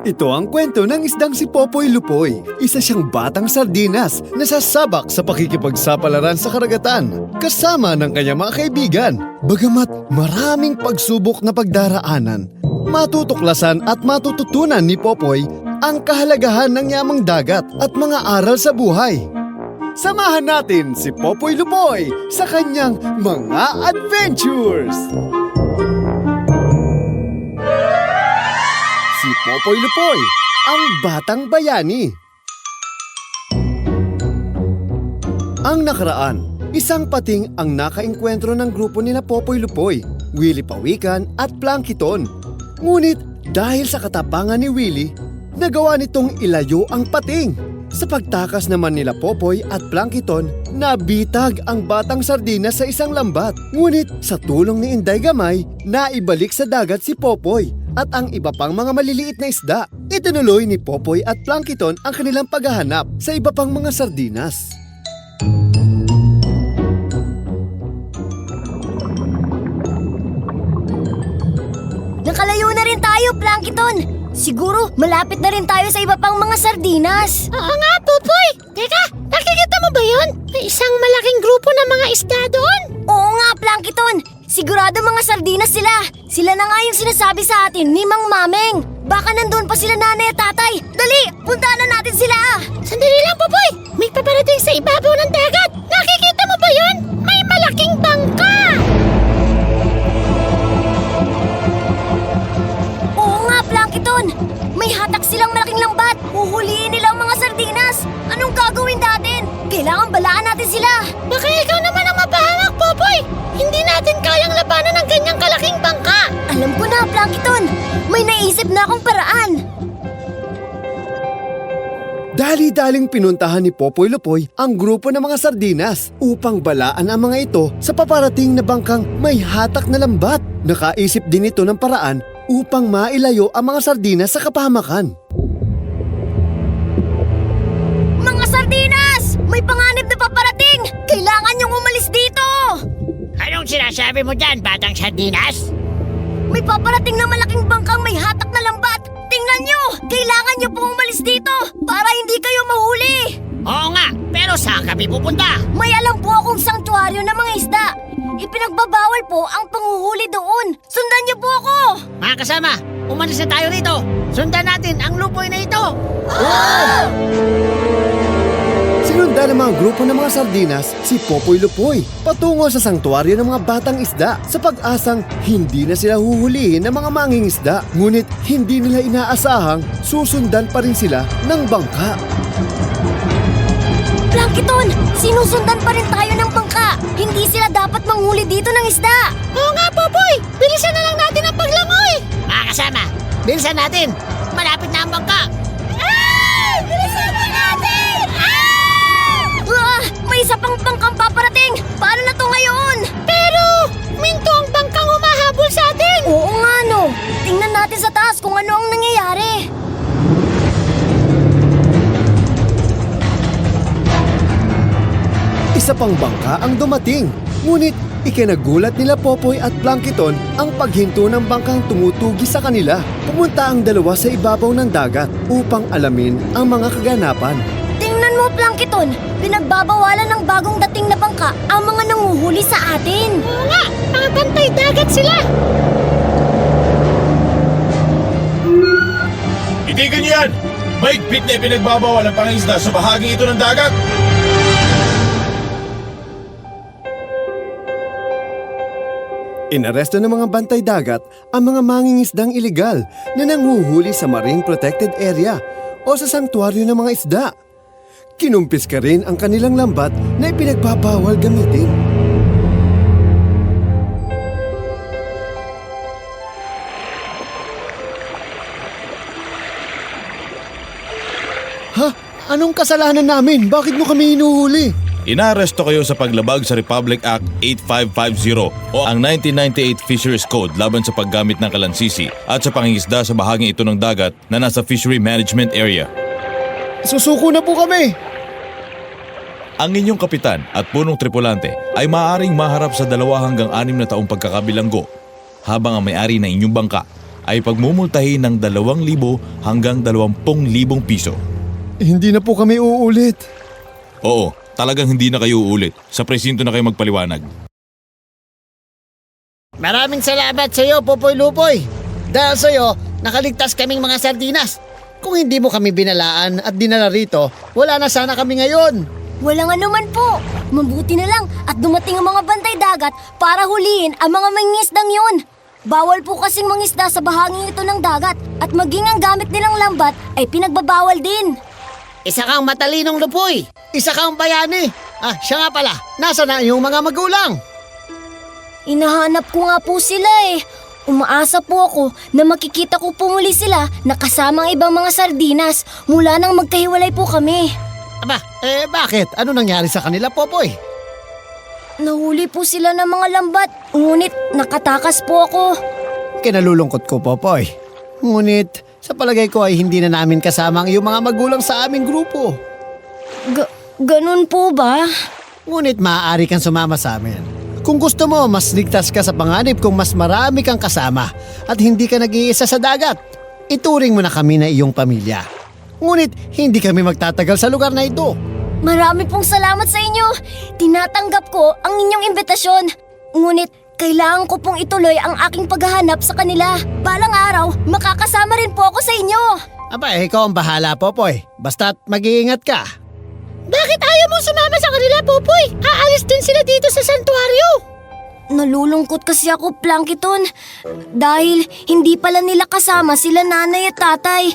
Ito ang kwento ng isdang si Popoy Lupoy. Isa siyang batang sardinas na sasabak sa pakikipagsapalaran sa karagatan kasama ng kanyang mga kaibigan. Bagamat maraming pagsubok na pagdaraanan, matutuklasan at matututunan ni Popoy ang kahalagahan ng yamang dagat at mga aral sa buhay. Samahan natin si Popoy Lupoy sa kanyang mga adventures! Si Popoy Lupoy, ang batang bayani. Ang nakaraan, isang pating ang nakaengkwentro ng grupo nila Popoy Lupoy, Willie Pawikan at Plankton. Ngunit dahil sa katapangan ni Willie, nagawa nitong ilayo ang pating. Sa pagtakas naman nila Popoy at Plankton, nabitag ang batang sardinas sa isang lambat. Ngunit sa tulong ni Inday Gamay, naibalik sa dagat si Popoy at ang iba pang mga maliliit na isda. Itinuloy ni Popoy at Plankton ang kanilang paghahanap sa iba pang mga sardinas. Nakalayo na rin tayo, Plankton! Siguro malapit na rin tayo sa iba pang mga sardinas. Oo nga, Popoy! Teka, nakikita mo ba yun? May isang malaking grupo ng mga isda doon. Oo nga, Plankton! Sigurado mga sardinas sila. Sila na nga yung sinasabi sa atin ni Mang Mameng. Baka nandun pa sila nanay at tatay. Dali, puntahan na natin sila! Sandali lang, Popoy! May paparating sa ibabaw ng dagat. Nakikita mo ba yun? May malaking bangka! Oo nga, Plankton! May hatak silang malaking lambat. Huhuliin nila ang mga sardinas. Anong gagawin natin? Kailangan balaan natin sila. Baka ikaw naman ang mapahamak, Popoy! Hindi natin kayang labanan ng ganyang kalaking bangka! Alam ko na, Plankton! May naisip na akong paraan. Dali-daling pinuntahan ni Popoy Lupoy ang grupo ng mga sardinas upang balaan ang mga ito sa paparating na bangkang may hatak na lambat. Nakaisip din ito ng paraan upang mailayo ang mga sardinas sa kapahamakan. Mga sardinas! May panganib na paparating! Kailangan niyong umalis dito! Anong sinasabi mo dyan, batang sardinas? May paparating na malaking bangkang may hatak na lambat! Tingnan niyo! Kailangan niyo pong umalis dito para hindi kayo mahuli! Oo nga, pero saan kami pupunta? May alam po akong sanktuaryo ng mga isda. Ipinagbabawal po ang panguhuli doon. Sundan niyo po ako! Mga kasama, umalis na tayo rito. Sundan natin ang lupoy na ito. Sinundan ng mga grupo ng mga sardinas si Popoy Lupoy patungo sa sangtuaryo ng mga batang isda sa pag-asang hindi na sila huhulihin ng mga manging isda. Ngunit hindi nila inaasahang susundan pa rin sila ng bangka. Plankton! Sinusundan pa rin tayo ng bangka! Hindi sila dapat manghuli dito ng isda! Oo nga, Popoy! Bilisan na lang natin ang paglangoy! Mga kasama, bilisan natin! Malapit na ang bangka! Bilisan na natin! May isa pang bangkang paparating! Paano na to ngayon? Pero, minto ang bangkang humahabol sa atin! Oo nga no! Tingnan natin sa taas kung ano ang nangyayari! Isa pang bangka ang dumating. Ngunit ikinagulat nila Popoy at Plankton ang paghinto ng bangkang tumutugi sa kanila. Pumunta ang dalawa sa ibabaw ng dagat upang alamin ang mga kaganapan. Tingnan mo, Plankton! Pinagbabawalan ng bagong dating na bangka ang mga nanguhuli sa atin! Oo nga, mga bantay dagat sila! Itigil niyo yan! Mahigpit na ipinagbabawal ang pangingisda sa bahagi ito ng dagat! Inaresto ng mga bantay dagat ang mga mangingisdang ilegal na nanghuhuli sa Marine Protected Area o sa sangtuaryo ng mga isda. Kinumpiska rin ang kanilang lambat na ipinagbabawal gamitin. Ha? Anong kasalanan namin? Bakit mo kami hinuhuli? Inaaresto kayo sa paglabag sa Republic Act 8550 o ang 1998 Fisheries Code laban sa paggamit ng kalansisi at sa pangingisda sa bahaging ito ng dagat na nasa Fishery Management Area. Susuko na po kami! Ang inyong kapitan at punong tripulante ay maaaring maharap sa 2 hanggang 6 na taong pagkakabilanggo habang ang may-ari ng inyong bangka ay pagmumultahin ng 2,000 hanggang 20,000 piso. Hindi na po kami uulit. Oo, talagang hindi na kayo uulit. Sa presinto na kayo magpaliwanag. Maraming salamat sa iyo, Popoy Lupoy. Dahil sa iyo, nakaligtas kaming mga sardinas. Kung hindi mo kami binalaan at dinala rito, wala na sana kami ngayon. Walang anuman po. Mabuti na lang at dumating ang mga bantay dagat para huliin ang mga mangingisdang yun. Bawal po kasing mangisda sa bahaging ito ng dagat at maging ang gamit nilang lambat ay pinagbabawal din. Isa kang matalinong Lupoy. Isa kang bayani. Siya nga pala. Nasa na yung mga magulang? Inahanap ko nga po sila eh. Umaasa po ako na makikita ko po muli sila na kasama ang ibang mga sardinas mula nang magkahiwalay po kami. Aba, bakit? Ano nangyari sa kanila, Popoy? Nahuli po sila ng mga lambat, ngunit nakatakas po ako. Kinalulungkot ko, Popoy. Ngunit, sa palagay ko ay hindi na namin kasama ang iyong mga magulang sa aming grupo. Ganun po ba? Ngunit maaari kang sumama sa amin. Kung gusto mo, mas ligtas ka sa panganib kung mas marami kang kasama at hindi ka nag-iisa sa dagat. Ituring mo na kami na iyong pamilya. Ngunit hindi kami magtatagal sa lugar na ito. Marami pong salamat sa inyo. Tinatanggap ko ang inyong imbitasyon. Ngunit kailangan ko pong ituloy ang aking paghahanap sa kanila. Balang araw, makakasama rin po ako sa inyo. Aba, ikaw ang bahala, Popoy. Basta't mag-iingat ka. Bakit ayaw mo sumama sa kanila, Popoy? Aalis din sila dito sa santuario. Nalulungkot kasi ako, Plankton. Dahil hindi pala nila kasama sila nanay at tatay.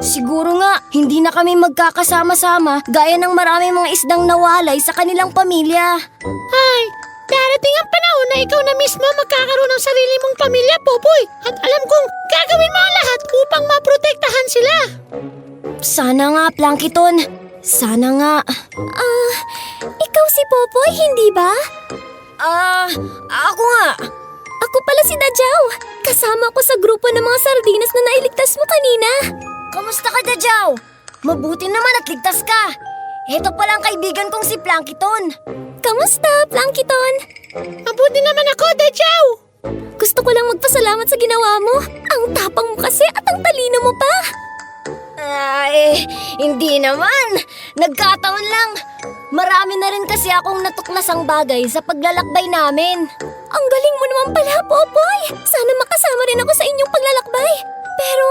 Siguro nga, hindi na kami magkakasama-sama gaya ng maraming mga isdang nawalay sa kanilang pamilya. Ay, darating ang panahon na ikaw na mismo magkakaroon ng sarili mong pamilya, Popoy. At alam kong gagawin mo ang lahat upang maprotektahan sila. Sana nga, Plankton. Sana nga. Ikaw si Popoy, hindi ba? Ako nga. Ako pala si Dajaw. Kasama ko sa grupo ng mga sardinas na nailigtas mo kanina. Kamusta ka, Dajaw? Mabuti naman at ligtas ka. Ito pala ang kaibigan kong si Plankton. Kamusta, Plankton? Mabuti naman ako, Dajaw. Gusto ko lang magpasalamat sa ginawa mo. Ang tapang mo kasi at ang talino mo pa. Hindi naman. Nagkataon lang. Marami na rin kasi akong natuklasang bagay sa paglalakbay namin. Ang galing mo naman pala, Popoy. Sana makasama rin ako sa inyong paglalakbay. Pero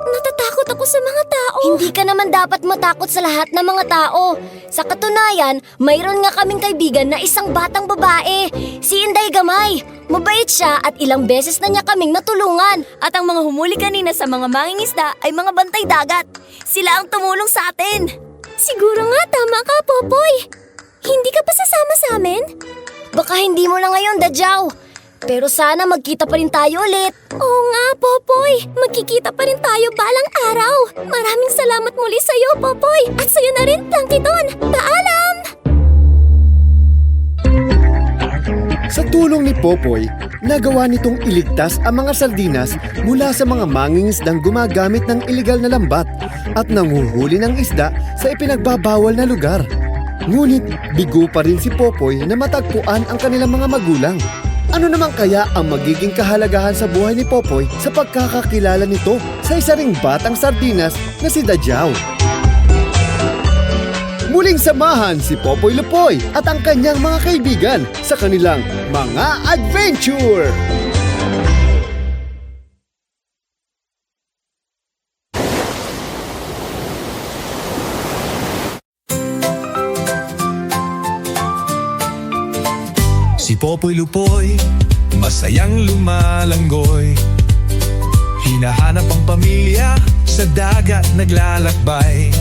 natatakot ako sa mga tao. Hindi ka naman dapat matakot sa lahat ng mga tao. Sa katunayan, mayroon nga kaming kaibigan na isang batang babae, si Inday Gamay. Mabait siya at ilang beses na niya kaming natulungan. At ang mga humuli kanina sa mga mangingisda ay mga bantay dagat. Sila ang tumulong sa atin. Siguro nga tama ka, Popoy. Hindi ka pa sasama sa amin? Baka hindi mo na ngayon, Dajaw. Pero sana magkita pa rin tayo ulit. Oo nga, Popoy. Magkikita pa rin tayo balang araw. Maraming salamat muli sa'yo, Popoy. At sa'yo na rin, Plankton. Paalam! Sa tulong ni Popoy, nagawa nitong iligtas ang mga sardinas mula sa mga mangingisdang gumagamit ng iligal na lambat at nanguhuli ng isda sa ipinagbabawal na lugar. Ngunit bigo pa rin si Popoy na matagpuan ang kanilang mga magulang. Ano naman kaya ang magiging kahalagahan sa buhay ni Popoy sa pagkakakilala nito sa isa ring batang sardinas na si Dajaw? Muling samahan si Popoy Lupoy at ang kanyang mga kaibigan sa kanilang mga adventure! Si Popoy Lupoy, masayang lumalanggoy. Hinahanap ang pamilya, sa dagat naglalakbay.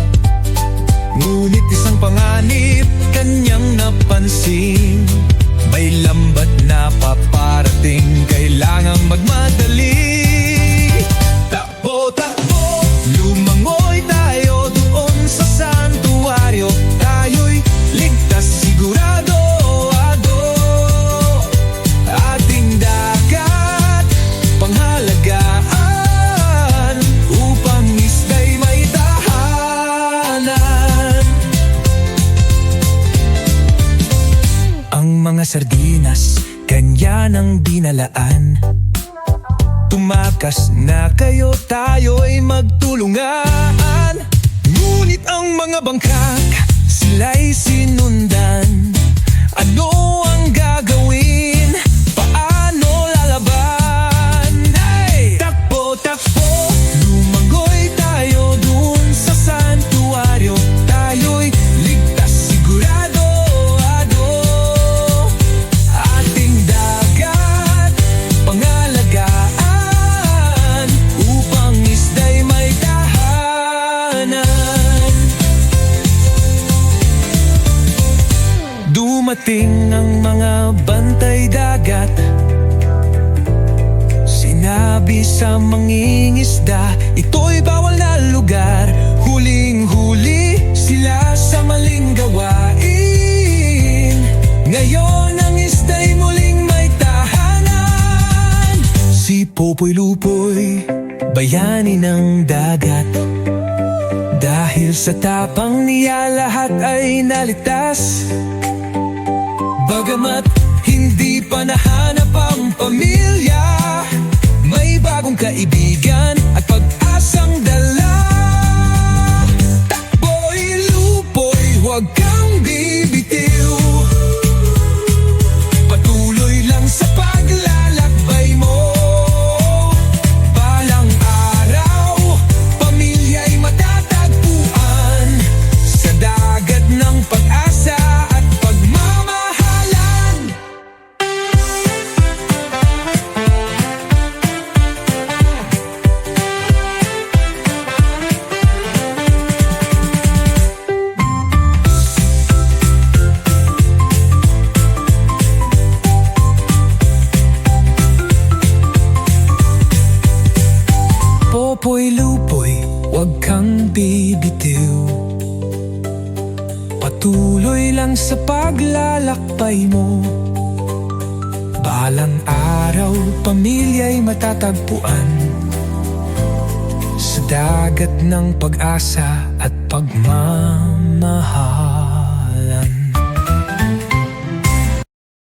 Ngunit isang panganib, kanyang napansin. May lambat na paparating, kailangang magmadali. Takbo, takbo, lumangoy tayo doon sa santuario. Tayo'y ligtas sigurado. Ating dagat, panghalagaan, upang isda'y may tahanan. Ang mga sardinas, kanya nang binalaan. Tumakas Likas na kayo, tayo'y magtulungan. Ngunit ang mga bangkak, sila'y sinundan. Ano ang gagawin? Paano lalaban? Hey! Takbo, takbo, lumagoy tayo dun sa santuaryo. Tayo'y ligtas sigurado, ating dagat pangalagaan upang isda'y may tahanan. Dumating ang mga bantay dagat, sinabi sa mangingisda, ito'y bawal na lugar. Huling-huli sila sa maling gawain. Ngayon ang isda'y muling may tahanan. Si Popoy Lupoy, bayani ng dagat. Dahil sa tapang niya lahat ay naligtas. Bagamat hindi pa nahanap ang pamilya, may bagong kaibigan at pag-asang dala. Takbo'y lupoy, huwag kang bibitiw. Patuloy lang sa paglalakbay mo. Balang araw, pamilya'y matatagpuan sa dagat ng pag-asa at pagmamahalan. Popoy Lupoy, huwag kang bibitiw. Patuloy lang sa paglalakbay mo. Balang araw, pamilya'y matatagpuan sa dagat ng pag-asa at pagmamahal.